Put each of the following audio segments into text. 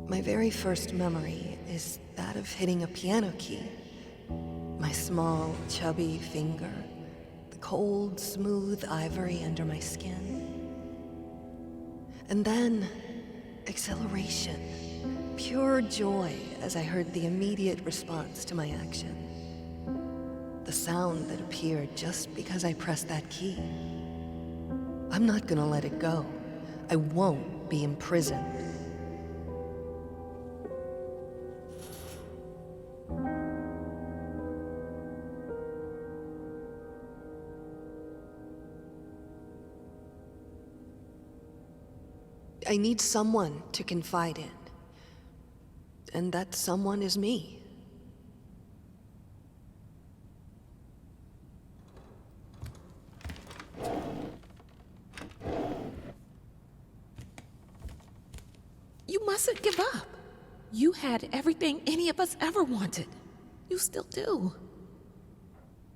My very first memory is that of hitting a piano key. My small, chubby finger, the cold, smooth ivory under my skin. And then, exhilaration, pure joy as I heard the immediate response to my action. The sound that appeared just because I pressed that key. I'm not gonna let it go. I won't be imprisoned. I need someone to confide in. And that someone is me. You mustn't give up. You had everything any of us ever wanted. You still do.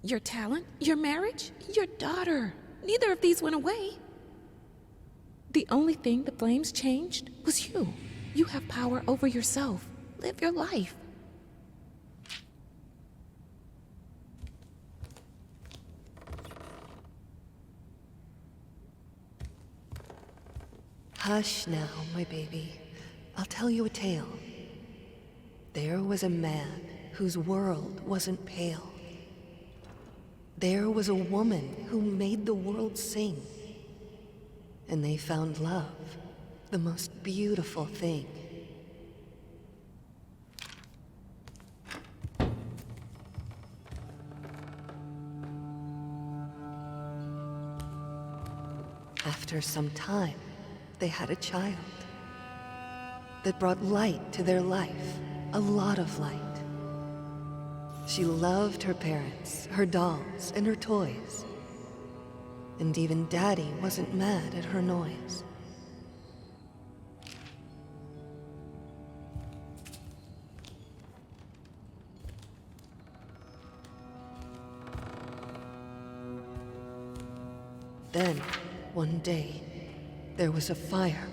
Your talent, your marriage, your daughter. Neither of these went away. The only thing the flames changed was you. You have power over yourself. Live your life. Hush now, my baby. I'll tell you a tale. There was a man whose world wasn't pale. There was a woman who made the world sing. And they found love, the most beautiful thing. After some time, they had a child that brought light to their life, a lot of light. She loved her parents, her dolls, and her toys. And even Daddy wasn't mad at her noise. Then, one day, there was a fire.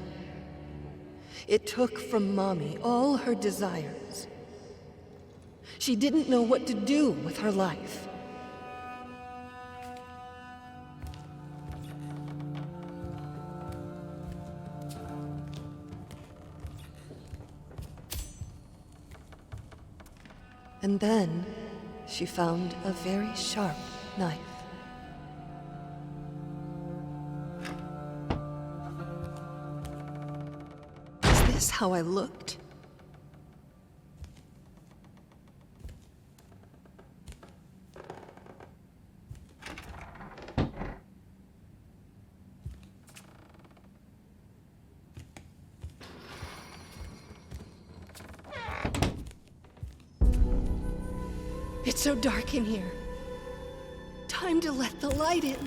It took from Mommy all her desires. She didn't know what to do with her life. And then, she found a very sharp knife. Is this how I looked? It's so dark in here. Time to let the light in.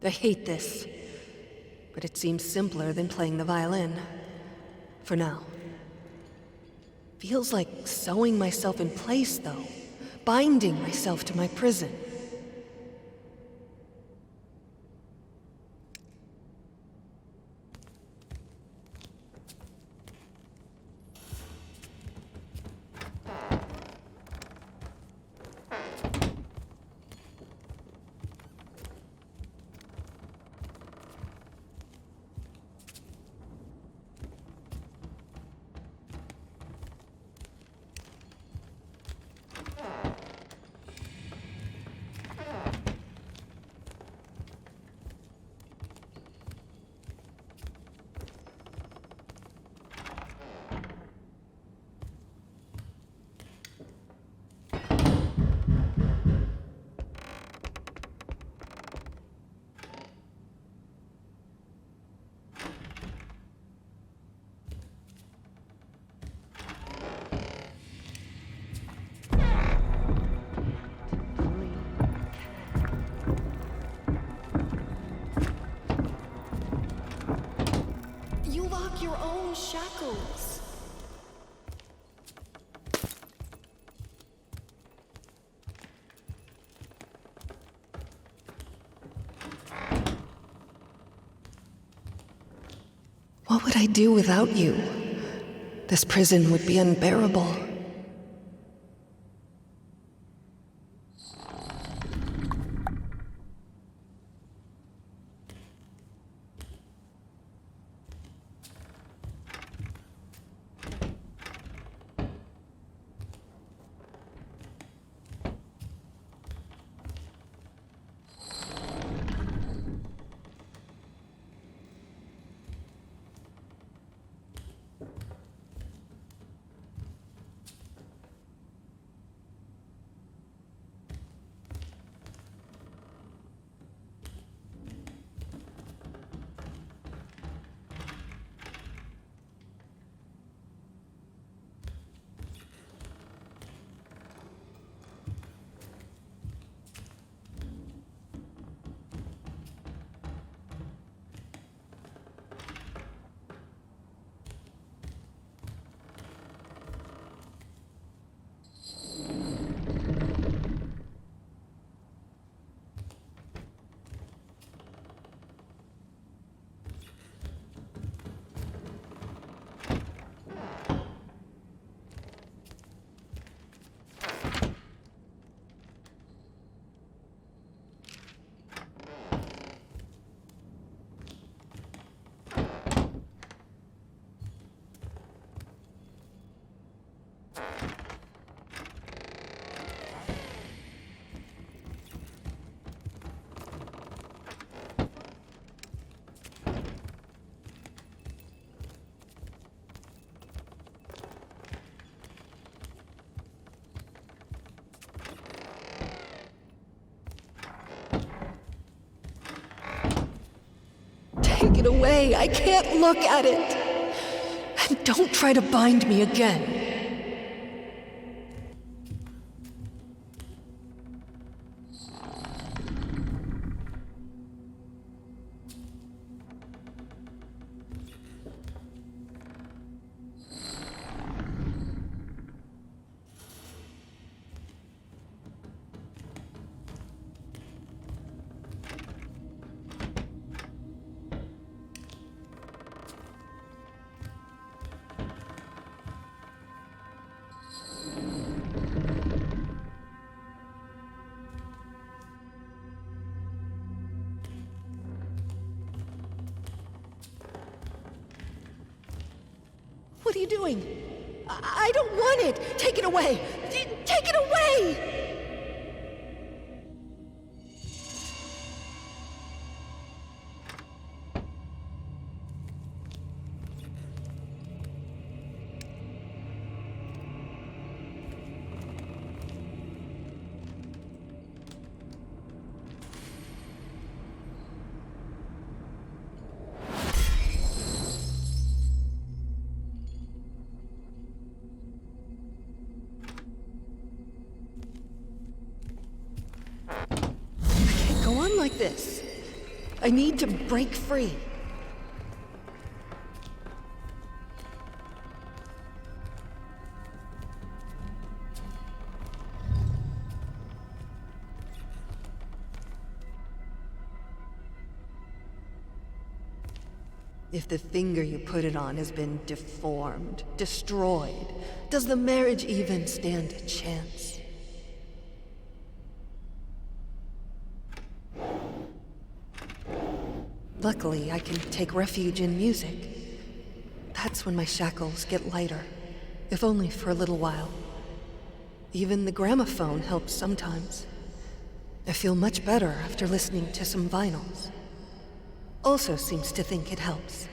I hate this, but it seems simpler than playing the violin. For now. Feels like sewing myself in place, though. Binding myself to my prison. Your own shackles. What would I do without you? This prison would be unbearable. Take it away. I can't look at it. And don't try to bind me again. What are you doing? I don't want it! Take it away! Take it away! Like this. I need to break free. If the finger you put it on has been deformed, destroyed, does the marriage even stand a chance? Luckily, I can take refuge in music. That's when my shackles get lighter, if only for a little while. Even the gramophone helps sometimes. I feel much better after listening to some vinyls. Also seems to think it helps.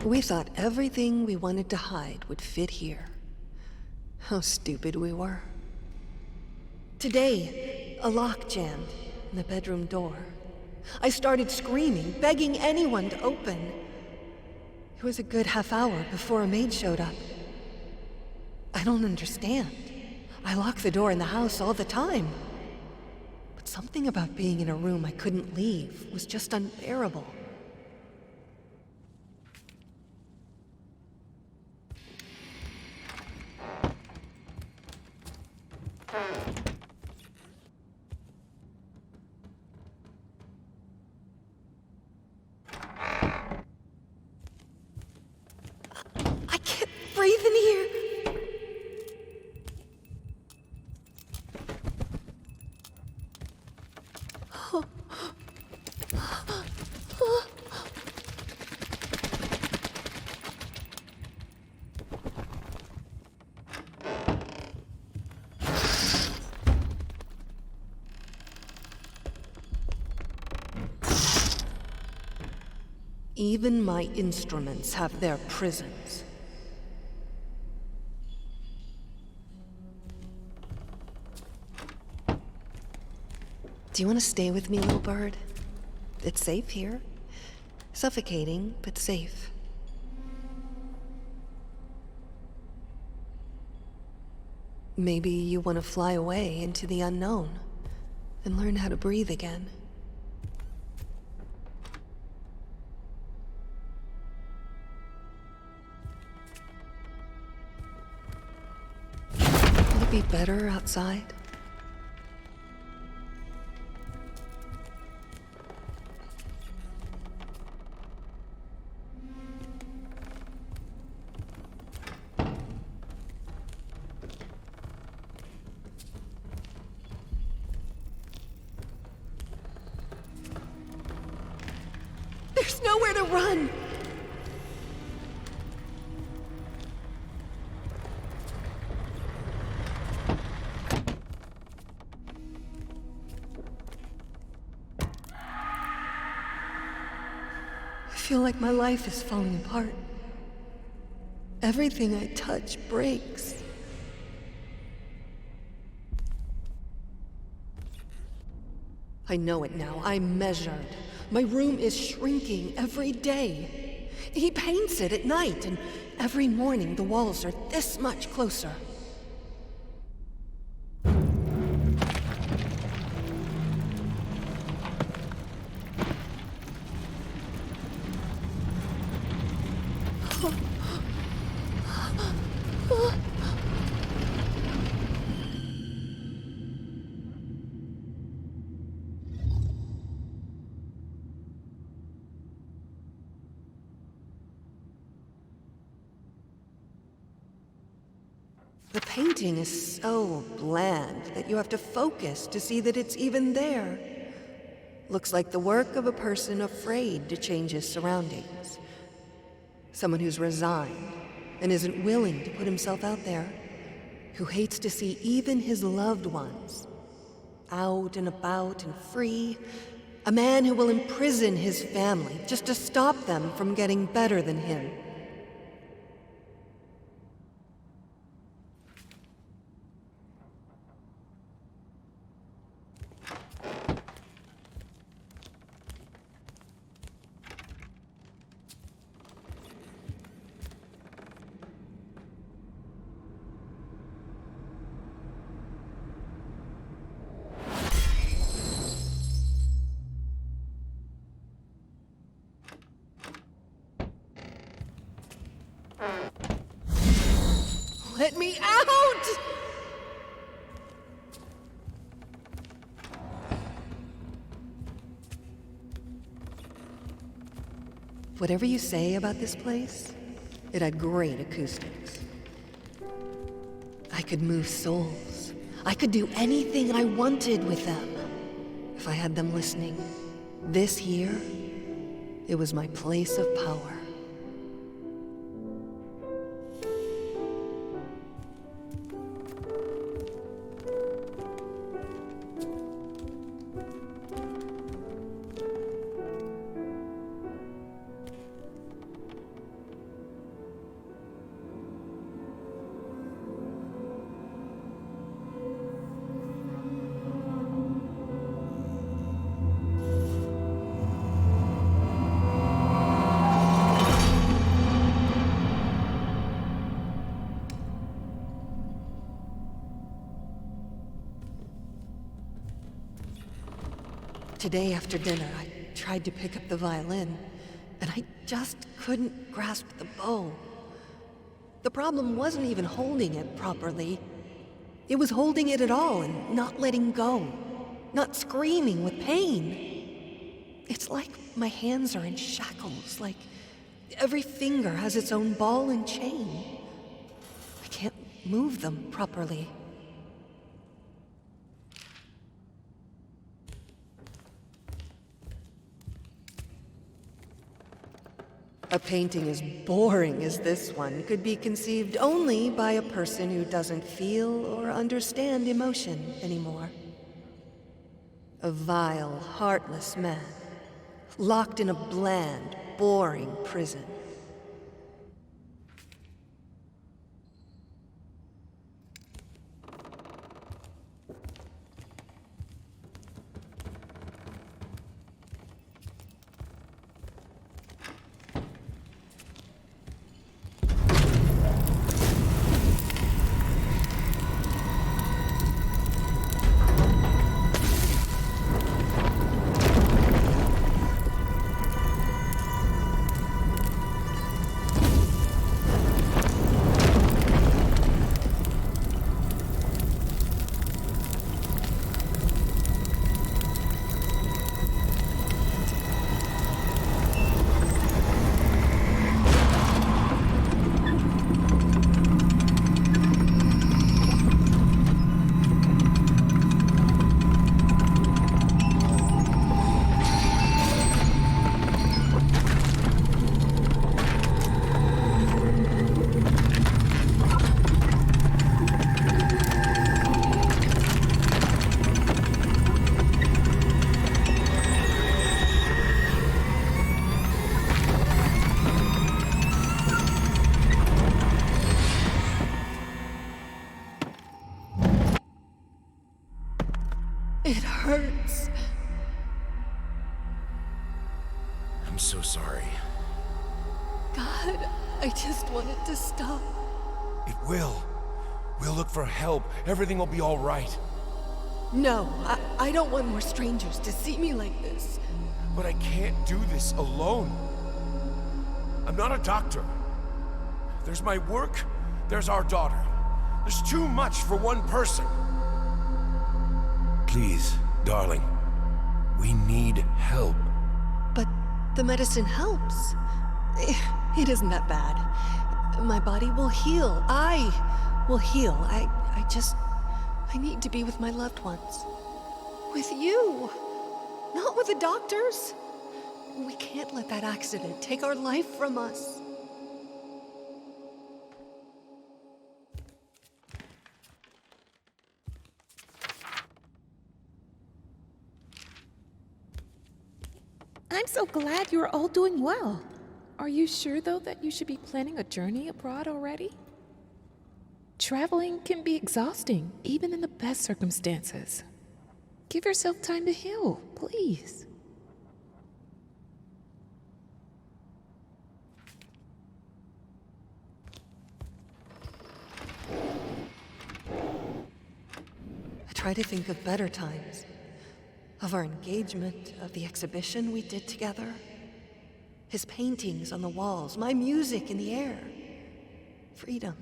We thought everything we wanted to hide would fit here. How stupid we were. Today, a lock jammed in the bedroom door. I started screaming, begging anyone to open. It was a good half hour before a maid showed up. I don't understand. I lock the door in the house all the time. But something about being in a room I couldn't leave was just unbearable. Even my instruments have their prisons. Do you want to stay with me, little bird? It's safe here. Suffocating, but safe. Maybe you want to fly away into the unknown and learn how to breathe again. Will it be better outside? There's nowhere to run! I feel like my life is falling apart. Everything I touch breaks. I know it now. I'm measured. My room is shrinking every day. He paints it at night, and every morning the walls are this much closer. The painting is so bland that you have to focus to see that it's even there. Looks like the work of a person afraid to change his surroundings. Someone who's resigned and isn't willing to put himself out there. Who hates to see even his loved ones out and about and free. A man who will imprison his family just to stop them from getting better than him. Let me out! Whatever you say about this place, it had great acoustics. I could move souls. I could do anything I wanted with them. If I had them listening. This here, it was my place of power. Today after dinner, I tried to pick up the violin, and I just couldn't grasp the bow. The problem wasn't even holding it properly. It was holding it at all and not letting go, not screaming with pain. It's like my hands are in shackles, like every finger has its own ball and chain. I can't move them properly. A painting as boring as this one could be conceived only by a person who doesn't feel or understand emotion anymore. A vile, heartless man, locked in a bland, boring prison. It hurts. I'm so sorry. God, I just want it to stop. It will. We'll look for help. Everything will be all right. No, I don't want more strangers to see me like this. But I can't do this alone. I'm not a doctor. There's my work, there's our daughter. There's too much for one person. Please, darling, we need help. But the medicine helps. It isn't that bad. My body will heal. I will heal. I need to be with my loved ones. With you. Not with the doctors. We can't let that accident take our life from us. I'm so glad you're all doing well. Are you sure, though, that you should be planning a journey abroad already? Traveling can be exhausting, even in the best circumstances. Give yourself time to heal, please. I try to think of better times. Of our engagement, of the exhibition we did together. His paintings on the walls, my music in the air. Freedom.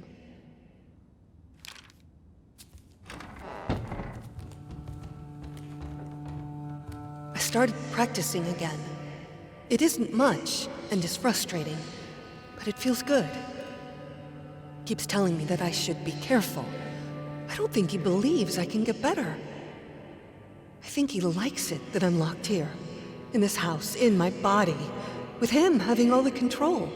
I started practicing again. It isn't much, and is frustrating, but it feels good. Keeps telling me that I should be careful. I don't think he believes I can get better. I think he likes it that I'm locked here, in this house, in my body, with him having all the control.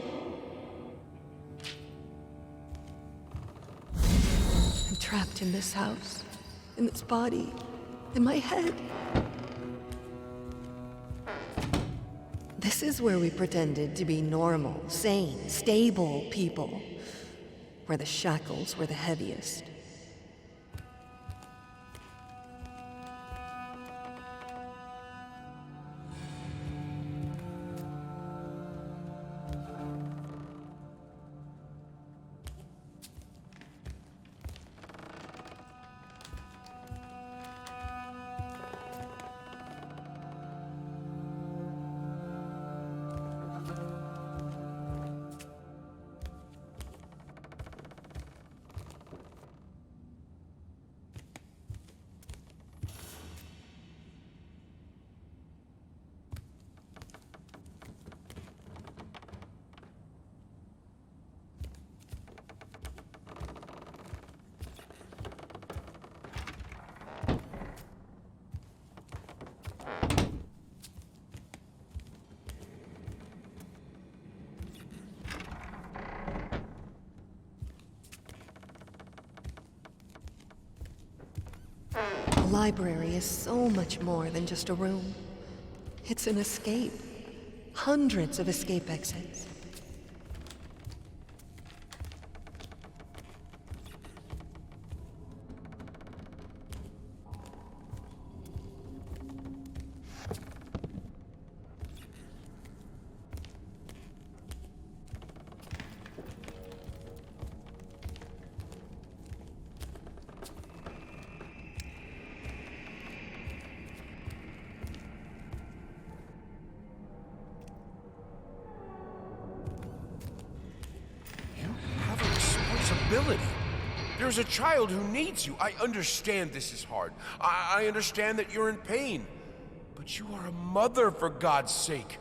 I'm trapped in this house, in this body, in my head. This is where we pretended to be normal, sane, stable people, where the shackles were the heaviest. The library is so much more than just a room. It's an escape. Hundreds of escape exits. There's a child who needs you. I understand this is hard. I understand that you're in pain. But you are a mother, for God's sake.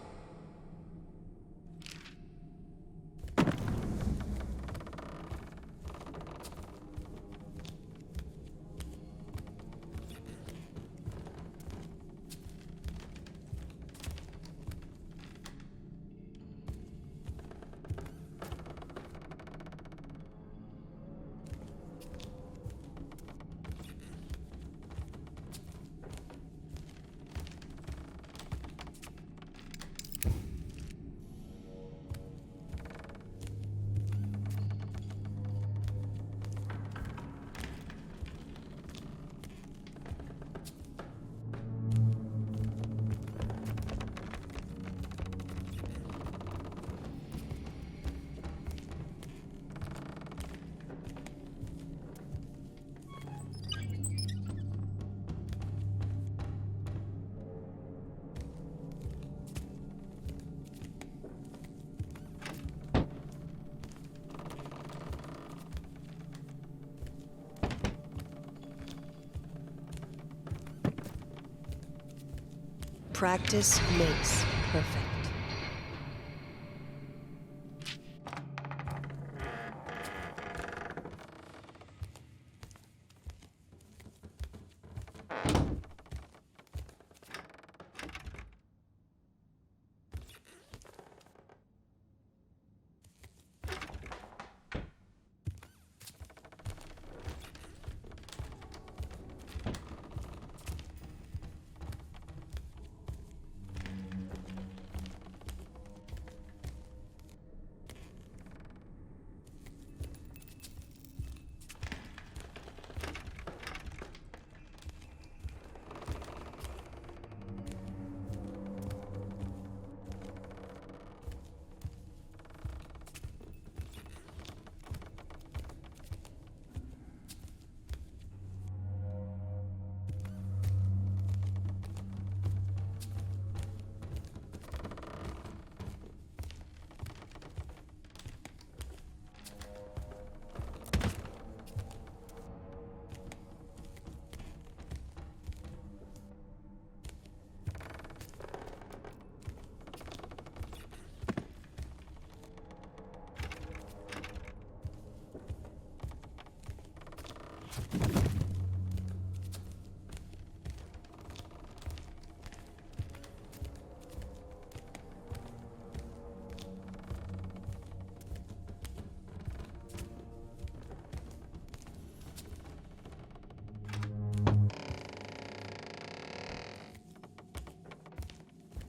Practice makes perfect.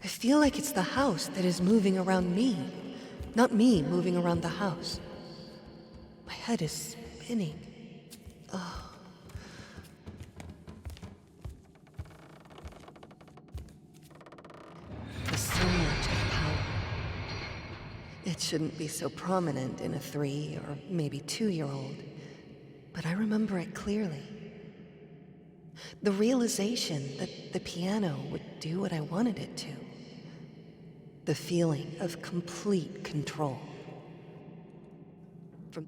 I feel like it's the house that is moving around me, not me moving around the house. My head is spinning. Oh. There's so much power. It shouldn't be so prominent in a 3 or maybe 2-year-old, but I remember it clearly. The realization that the piano would do what I wanted it to. The feeling of complete control. From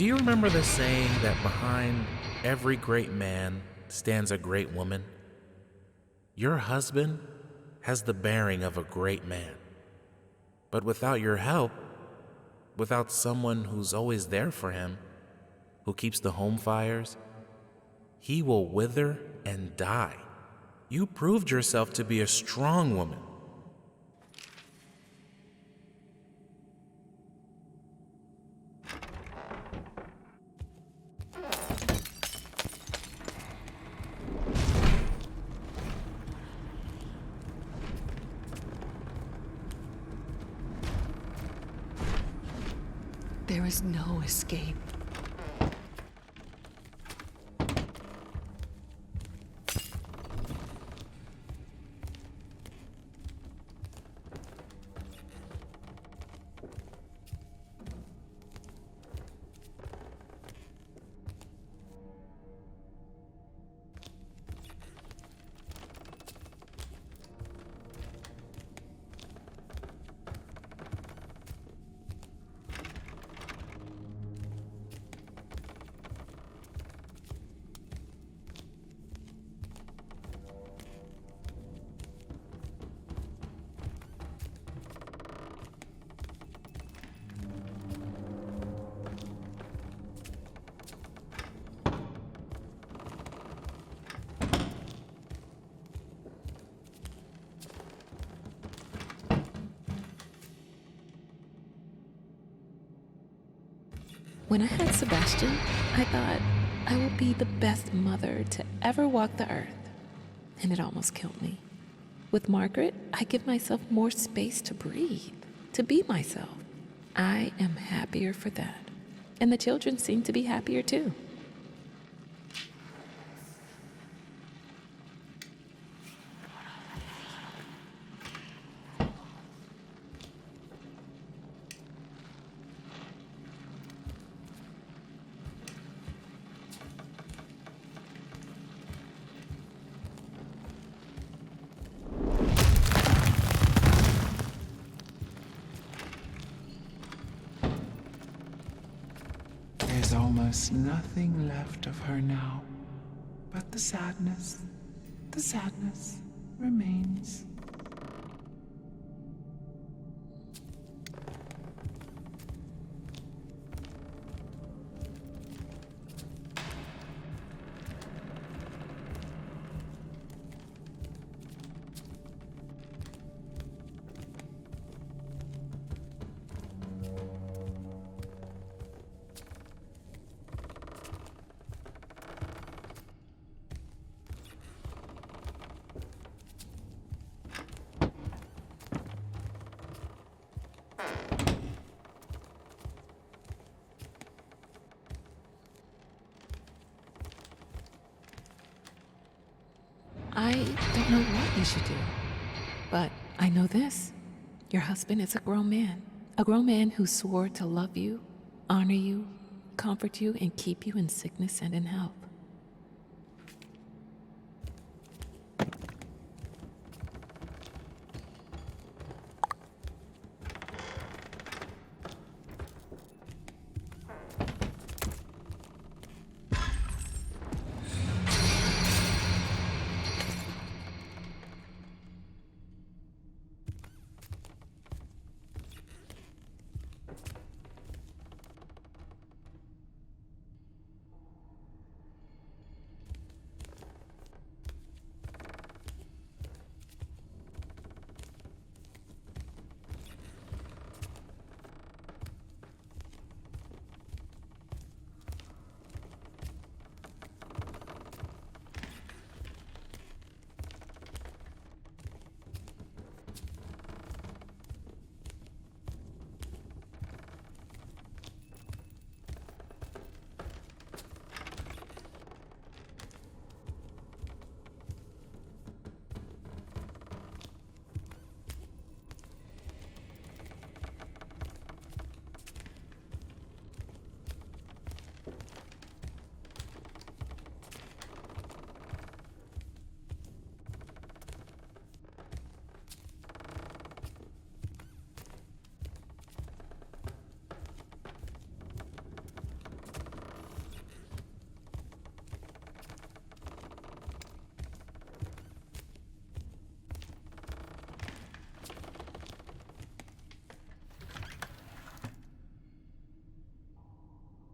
Do you remember the saying that behind every great man stands a great woman? Your husband has the bearing of a great man. But without your help, without someone who's always there for him, who keeps the home fires, he will wither and die. You proved yourself to be a strong woman. There is no escape. When I had Sebastian, I thought I would be the best mother to ever walk the earth. And it almost killed me. With Margaret, I give myself more space to breathe, to be myself. I am happier for that. And the children seem to be happier too. There's almost nothing left of her now, but the sadness remains. I don't know what you should do, but I know this. Your husband is a grown man who swore to love you, honor you, comfort you, and keep you in sickness and in health.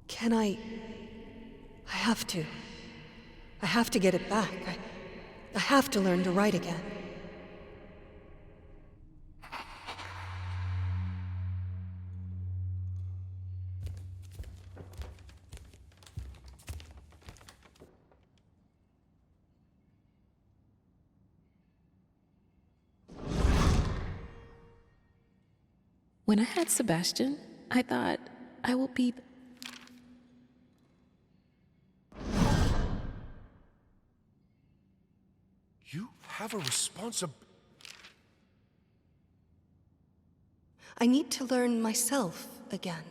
Can I have to. I have to get it back. I have to learn to write again. When I had Sebastian, I thought I will be... You have a responsibility. I need to learn myself again.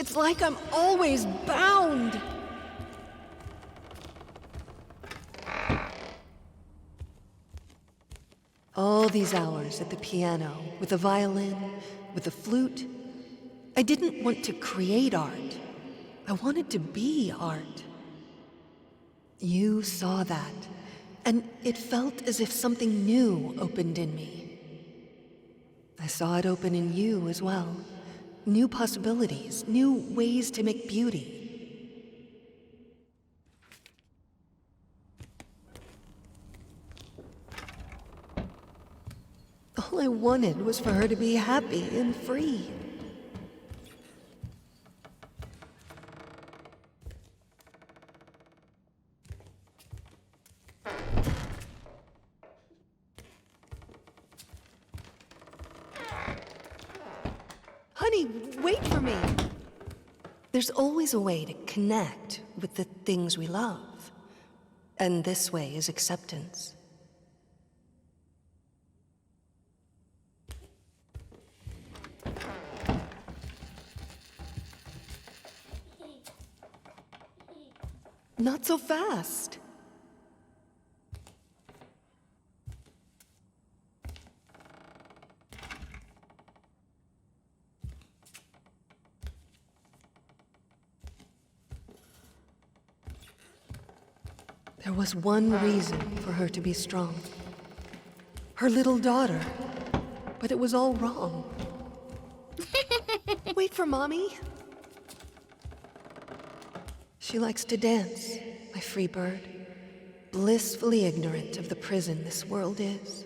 It's like I'm always bound. All these hours at the piano, with the violin, with the flute. I didn't want to create art. I wanted to be art. You saw that, and it felt as if something new opened in me. I saw it open in you as well. New possibilities, new ways to make beauty. All I wanted was for her to be happy and free. Honey, wait for me! There's always a way to connect with the things we love. And this way is acceptance. Not so fast. There was one reason for her to be strong. Her little daughter. But it was all wrong. Wait for Mommy. She likes to dance, my free bird, blissfully ignorant of the prison this world is.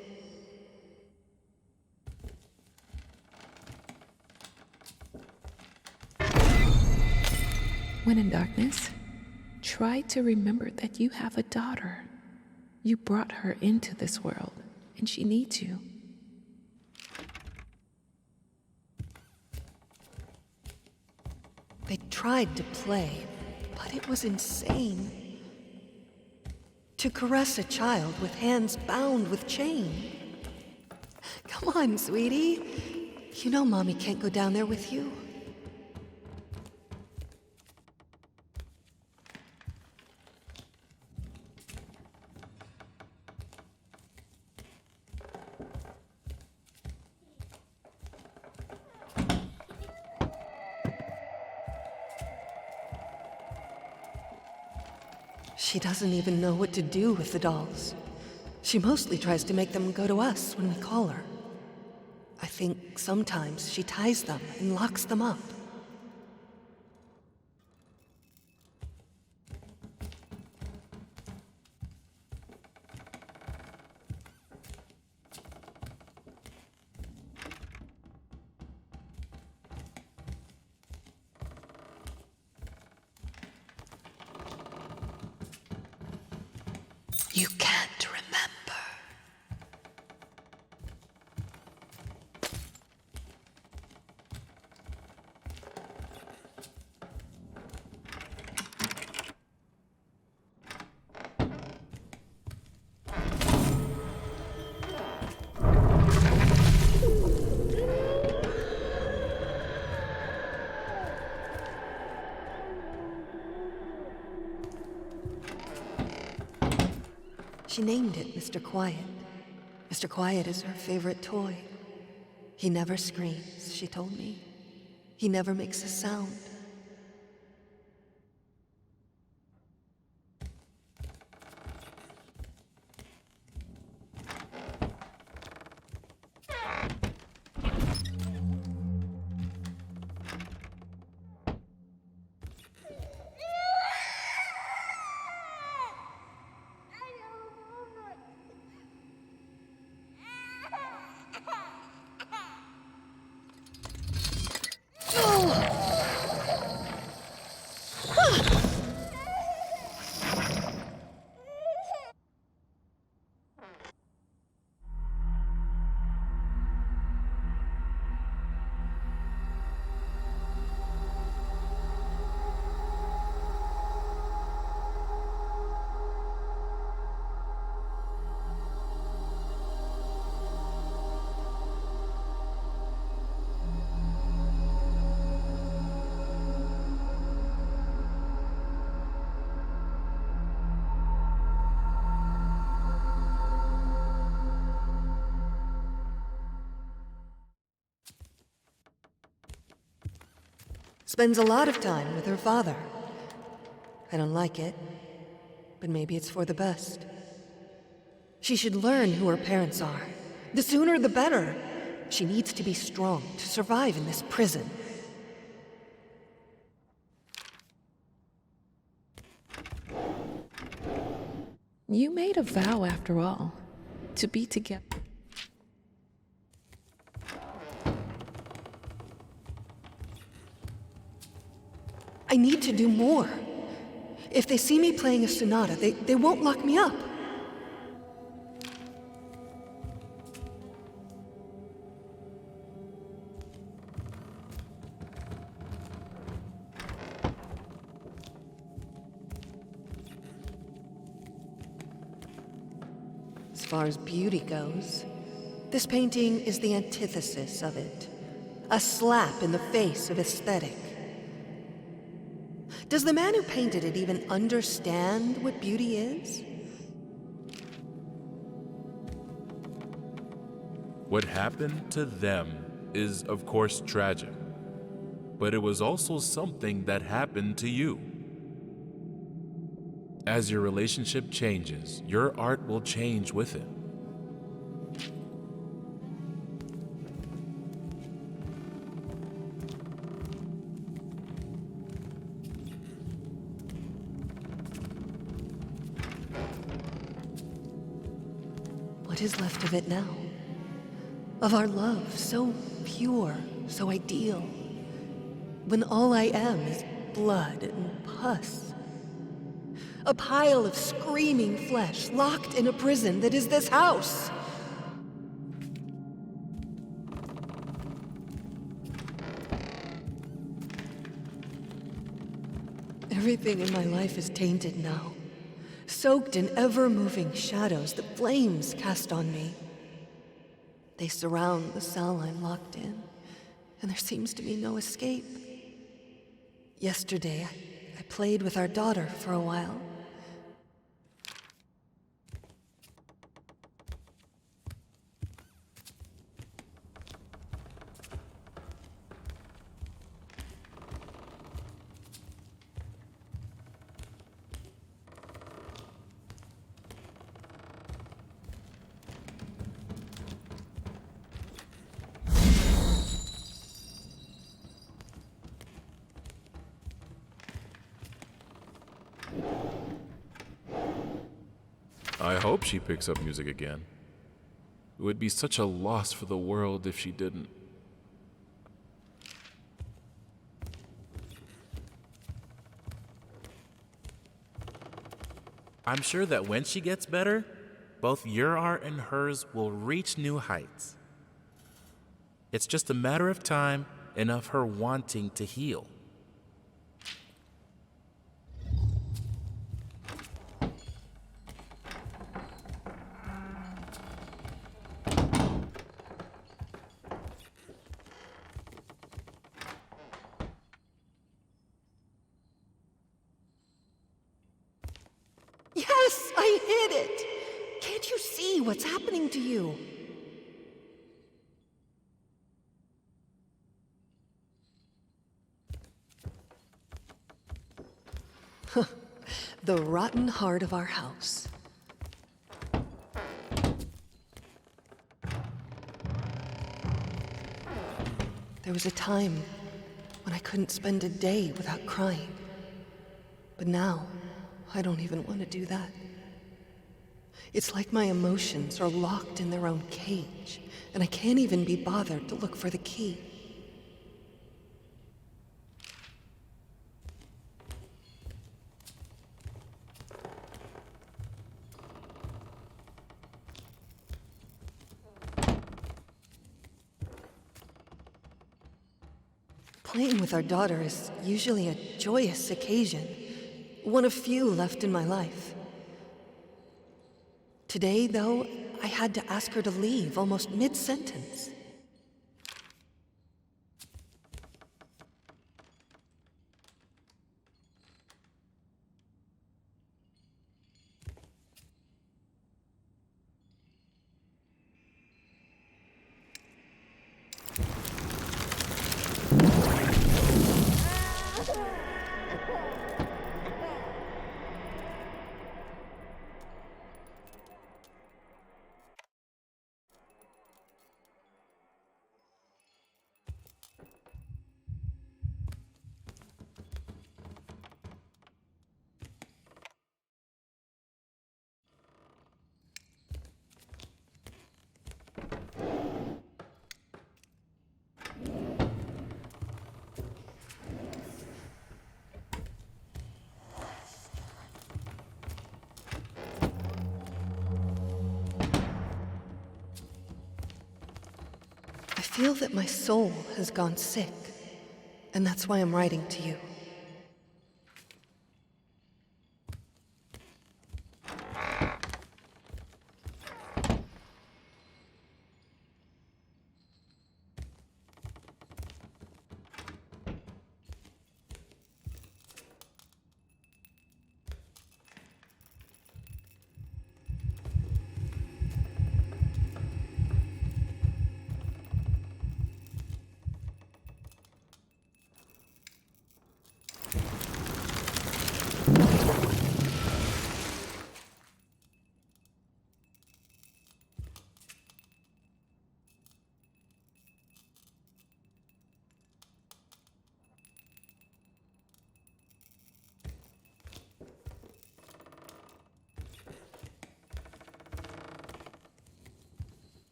When in darkness, try to remember that you have a daughter. You brought her into this world, and she needs you. They tried to play, but it was insane. To caress a child with hands bound with chain. Come on, sweetie. You know Mommy can't go down there with you. She doesn't even know what to do with the dolls. She mostly tries to make them go to us when we call her. I think sometimes she ties them and locks them up. You can't remember. She named it Mr. Quiet. Mr. Quiet is her favorite toy. He never screams, she told me. He never makes a sound. Spends a lot of time with her father. I don't like it, but maybe it's for the best. She should learn who her parents are. The sooner the better. She needs to be strong to survive in this prison. You made a vow after all, to be together. I need to do more. If they see me playing a sonata, they won't lock me up. As far as beauty goes, this painting is the antithesis of it. A slap in the face of aesthetic. Does the man who painted it even understand what beauty is? What happened to them is, of course, tragic. But it was also something that happened to you. As your relationship changes, your art will change with it. What is left of it now? Of our love, so pure, so ideal, when all I am is blood and pus. A pile of screaming flesh locked in a prison that is this house. Everything in my life is tainted now, soaked in ever-moving shadows the flames cast on me. They surround the cell I'm locked in, and there seems to be no escape. Yesterday, I played with our daughter for a while. I hope she picks up music again. It would be such a loss for the world if she didn't. I'm sure that when she gets better, both your art and hers will reach new heights. It's just a matter of time and of her wanting to heal. Yes, I hit it! Can't you see what's happening to you? The rotten heart of our house. There was a time when I couldn't spend a day without crying. But now, I don't even want to do that. It's like my emotions are locked in their own cage, and I can't even be bothered to look for the key. Playing with our daughter is usually a joyous occasion, one of few left in my life. Today, though, I had to ask her to leave almost mid-sentence. feel that my soul has gone sick, and that's why I'm writing to you.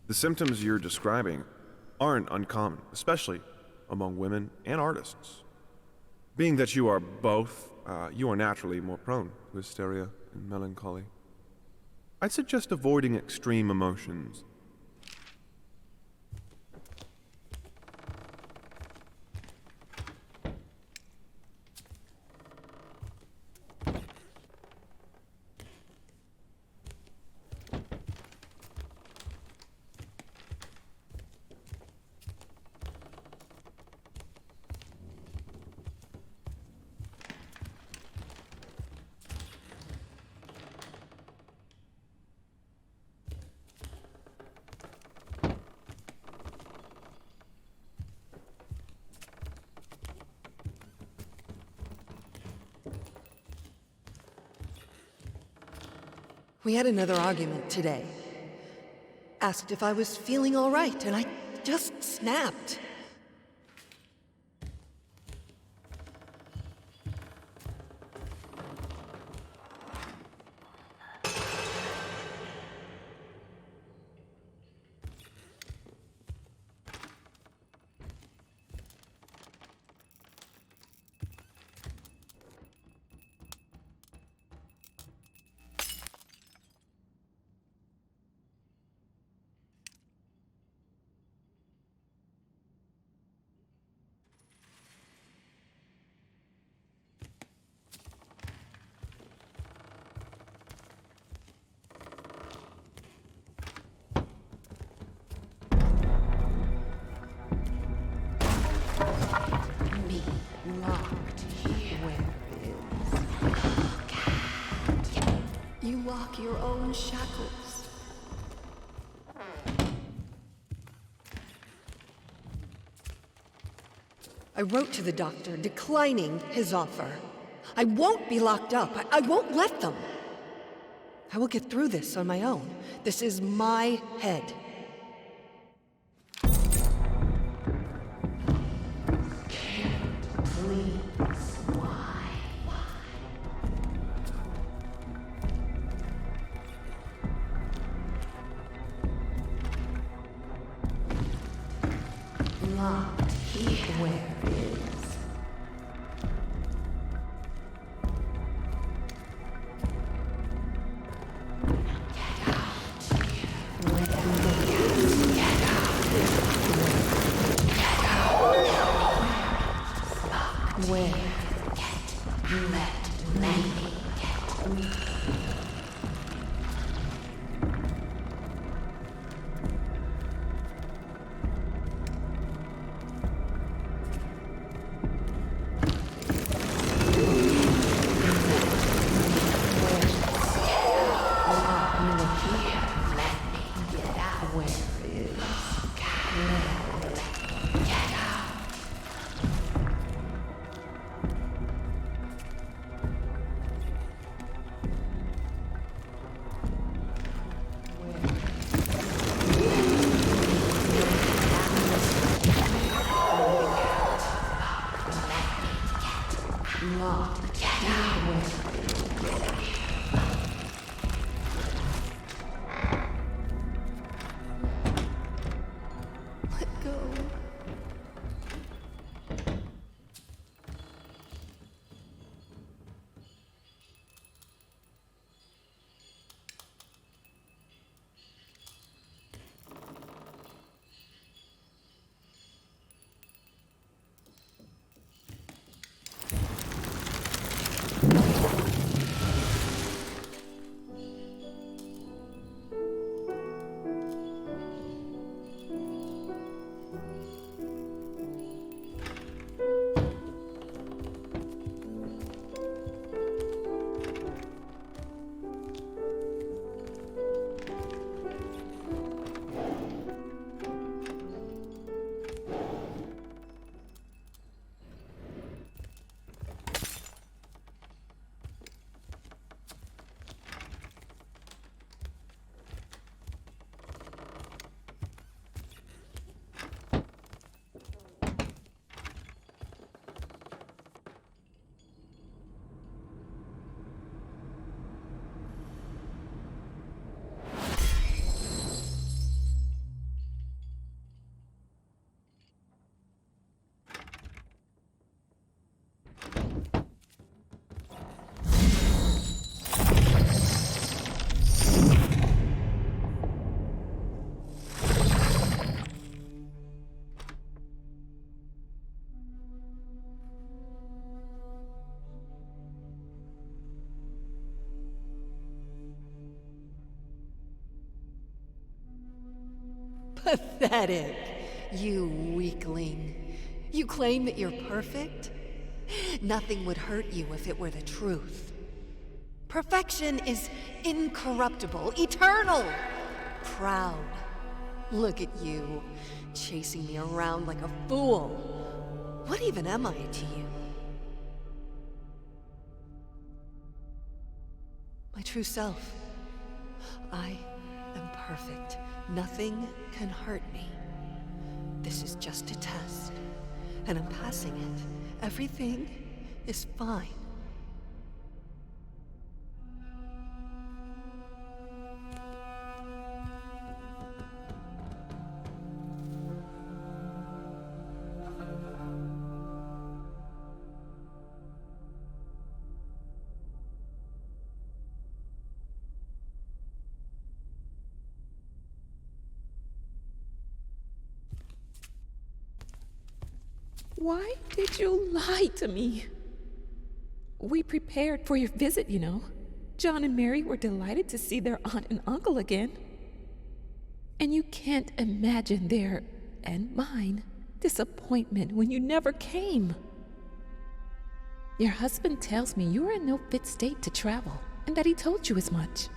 The symptoms you're describing aren't uncommon, especially among women and artists. Being that you are both, you are naturally more prone to hysteria and melancholy. I'd suggest avoiding extreme emotions. We had another argument today. Asked if I was feeling all right, and I just snapped. You lock your own shackles. I wrote to the doctor declining his offer. I won't be locked up. I won't let them. I will get through this on my own. This is my head. Pathetic. You weakling. You claim that you're perfect? Nothing would hurt you if it were the truth. Perfection is incorruptible, eternal, proud. Look at you, chasing me around like a fool. What even am I to you? My true self. I am perfect. Nothing can hurt me. This is just a test, and I'm passing it. Everything is fine. Why did you lie to me? We prepared for your visit, you know. John and Mary were delighted to see their aunt and uncle again. And you can't imagine their, and mine, disappointment when you never came. Your husband tells me you are in no fit state to travel, and that he told you as much.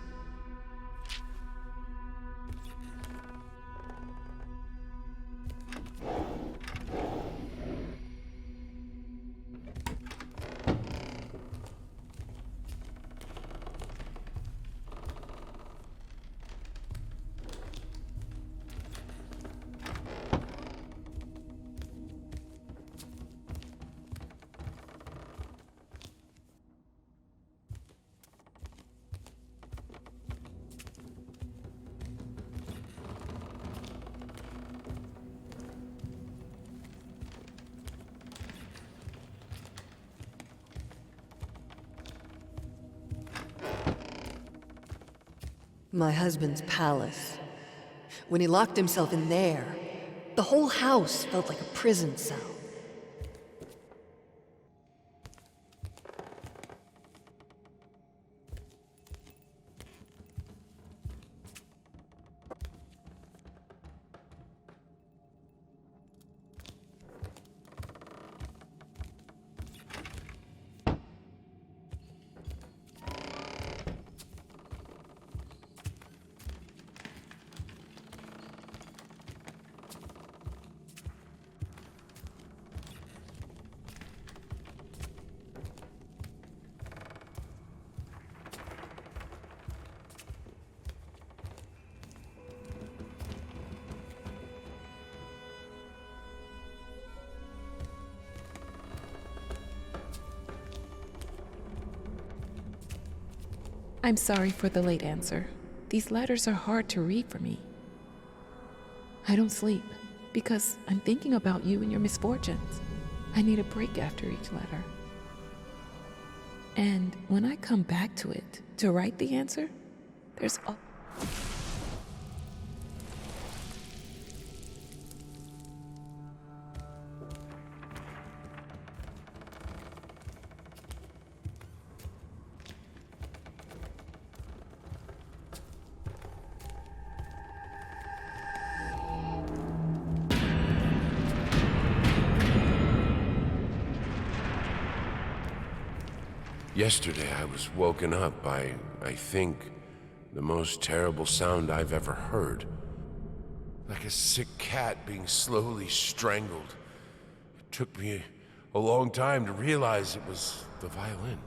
My husband's palace. When he locked himself in there, the whole house felt like a prison cell. I'm sorry for the late answer. These letters are hard to read for me. I don't sleep because I'm thinking about you and your misfortunes. I need a break after each letter. And when I come back to it to write the answer, there's all... Yesterday I was woken up by, I think, the most terrible sound I've ever heard. Like a sick cat being slowly strangled. It took me a long time to realize it was the violin.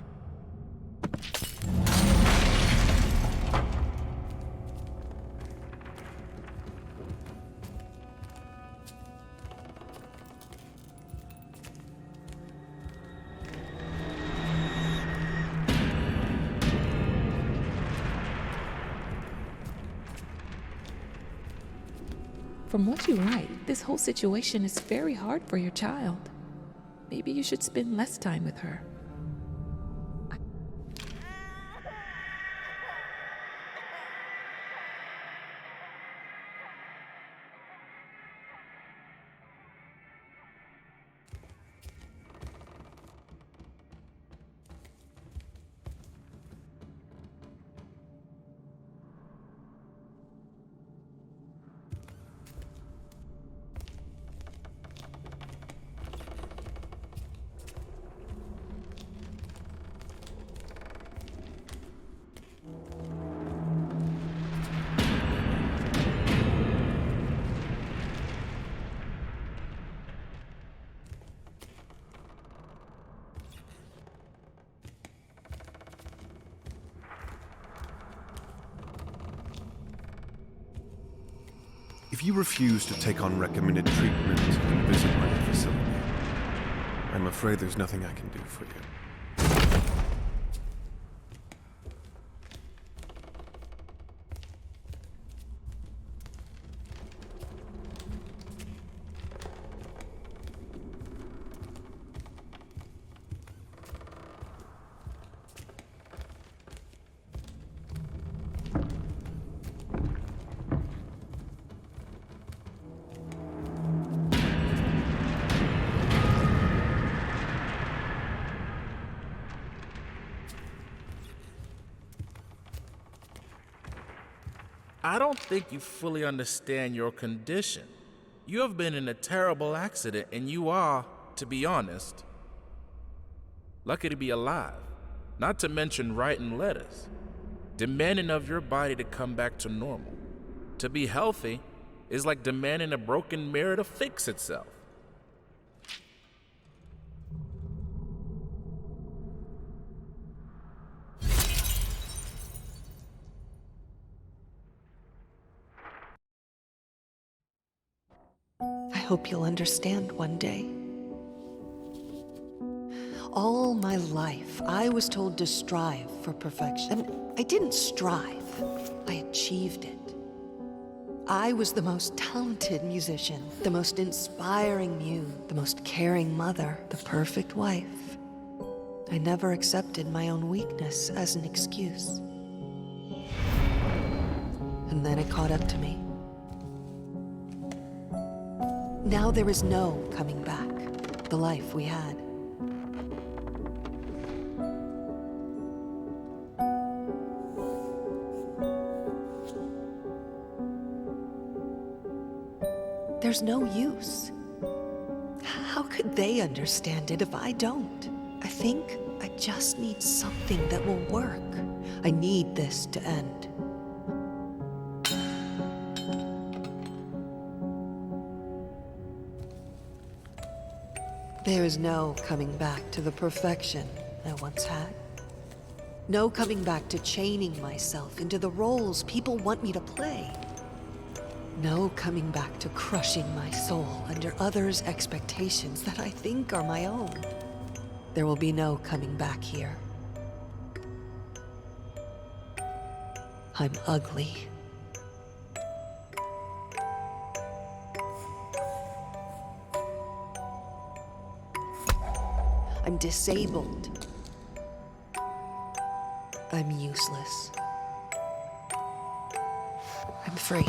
From what you write, this whole situation is very hard for your child. Maybe you should spend less time with her. If you refuse to take on recommended treatment and visit my facility, I'm afraid there's nothing I can do for you. I don't think you fully understand your condition. You have been in a terrible accident, and you are, to be honest, lucky to be alive. Not to mention writing letters, demanding of your body to come back to normal. To be healthy is like demanding a broken mirror to fix itself. I hope you'll understand one day. All my life, I was told to strive for perfection. And I didn't strive, I achieved it. I was the most talented musician, the most inspiring muse, the most caring mother, the perfect wife. I never accepted my own weakness as an excuse. And then it caught up to me. Now there is no coming back, the life we had. There's no use. How could they understand it if I don't? I think I just need something that will work. I need this to end. There is no coming back to the perfection I once had. No coming back to chaining myself into the roles people want me to play. No coming back to crushing my soul under others' expectations that I think are my own. There will be no coming back here. I'm ugly. I'm disabled. I'm useless. I'm free.